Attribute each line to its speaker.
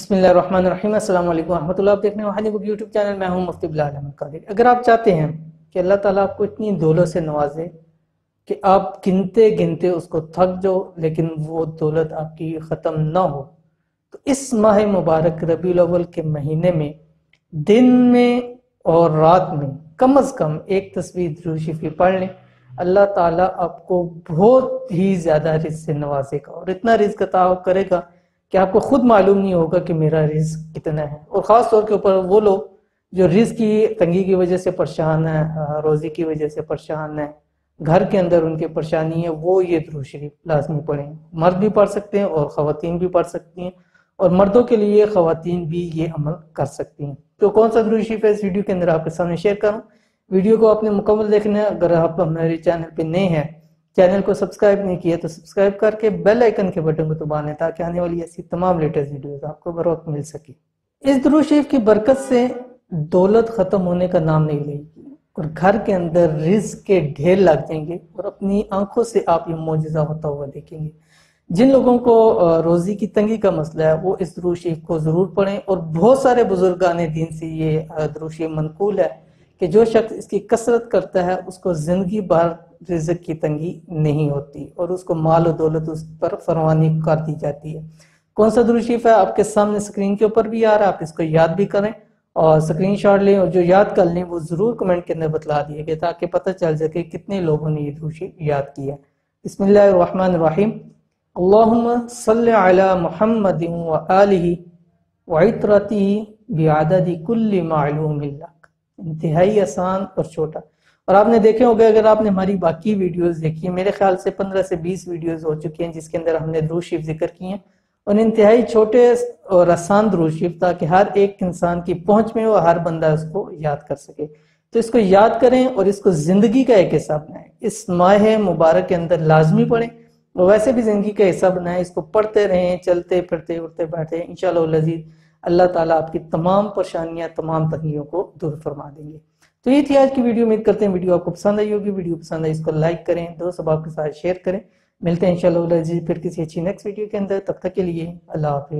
Speaker 1: بسم اللہ الرحمن الرحیم۔ السلام علیکم ورحمۃ اللہ۔ آپ دیکھنے والے بک یوٹیوب چینل، میں ہوں مفتی بلال احمد قادری۔ اگر آپ چاہتے ہیں کہ اللہ تعالیٰ آپ کو اتنی دولت سے نوازے کہ آپ گنتے گنتے اس کو تھک جاؤ لیکن وہ دولت آپ کی ختم نہ ہو، تو اس ماہ مبارک ربیع الاول کے مہینے میں دن میں اور رات میں کم از کم ایک تصویر درود شریف پڑھ لیں۔ اللہ تعالیٰ آپ کو بہت ہی زیادہ رزق سے نوازے گا، اور اتنا رزق عطا کرے گا کہ آپ کو خود معلوم نہیں ہوگا کہ میرا رزق کتنا ہے۔ اور خاص طور کے اوپر وہ لوگ جو رزق کی تنگی کی وجہ سے پریشان ہیں، روزی کی وجہ سے پریشان ہیں، گھر کے اندر ان کی پریشانی ہے، وہ یہ درود شریف لازمی پڑھیں۔ مرد بھی پڑھ سکتے ہیں اور خواتین بھی پڑھ سکتی ہیں، اور مردوں کے لیے خواتین بھی یہ عمل کر سکتی ہیں۔ تو کون سا درود شریف ہے اس ویڈیو کے اندر آپ کے سامنے شیئر کروں۔ ویڈیو کو آپ نے مکمل دیکھنا ہے۔ اگر آپ ہمارے چینل پہ نئے ہیں، چینل کو سبسکرائب نہیں کیا تو سبسکرائب کر کے بیل آئیکن کے بٹن کو دبا لیں تاکہ آنے والی ایسی تمام لیٹسٹ ویڈیوز آپ کو بروقت مل سکے۔ اس درود شریف کی برکت سے دولت ختم ہونے کا نام نہیں لے گی، اور گھر کے اندر رزق کے ڈھیر لگ جائیں گے، اور اپنی آنکھوں سے آپ یہ معجزہ ہوتا ہوا دیکھیں گے۔ جن لوگوں کو روزی کی تنگی کا مسئلہ ہے وہ اس درود شریف کو ضرور پڑھیں، اور بہت سارے بزرگان دین سے یہ درود شریف منقول ہے کہ جو شخص اس کی کثرت کرتا ہے اس کو زندگی بھر رزق کی تنگی نہیں ہوتی، اور اس کو مال و دولت اس پر فراوانی کر دی جاتی ہے۔ کون سا درود شریف ہے آپ کے سامنے سکرین کے اوپر بھی آ رہا ہے، آپ اس کو یاد بھی کریں اور سکرین شاٹ لیں، اور جو یاد کر لیں وہ ضرور کمنٹ کے اندر بتلا دیے گا تاکہ پتہ چل سکے کتنے لوگوں نے یہ درود شریف یاد کیا۔ بسم اللہ الرحمن الرحیم۔ اللہم صلی علی محمد وآلہ وعطرتہ بعدد کل معلوم لک۔ انتہائی آسان اور چھوٹا، اور آپ نے دیکھے ہوگے اگر آپ نے ہماری باقی ویڈیوز دیکھی ہیں، میرے خیال سے 15 سے 20 ویڈیوز ہو چکی ہیں جس کے اندر ہم نے درود شریف ذکر کی ہیں، اور انتہائی چھوٹے اور آسان درود شریف تاکہ ہر ایک انسان کی پہنچ میں ہو، ہر بندہ اس کو یاد کر سکے۔ تو اس کو یاد کریں اور اس کو زندگی کا ایک حصہ بنائیں۔ اس ماہ مبارک کے اندر لازمی پڑھیں، اور ویسے بھی زندگی کا حصہ بنائیں، اس کو پڑھتے رہیں، چلتے پھرتے اٹھتے بیٹھتے، انشاءاللہ العزیز اللہ تعالیٰ آپ کی تمام پریشانیاں، تمام تنگیوں کو دور فرما دیں گے۔ تو یہ تھی آج کی ویڈیو۔ امید کرتے ہیں ویڈیو آپ کو پسند آئی ہوگی۔ ویڈیو پسند آئی اس کو لائک کریں، دوست احباب کے ساتھ شیئر کریں۔ ملتے ہیں انشاءاللہ العزیز پھر کسی اچھی نیکسٹ ویڈیو کے اندر، تب تک کے لیے اللہ حافظ۔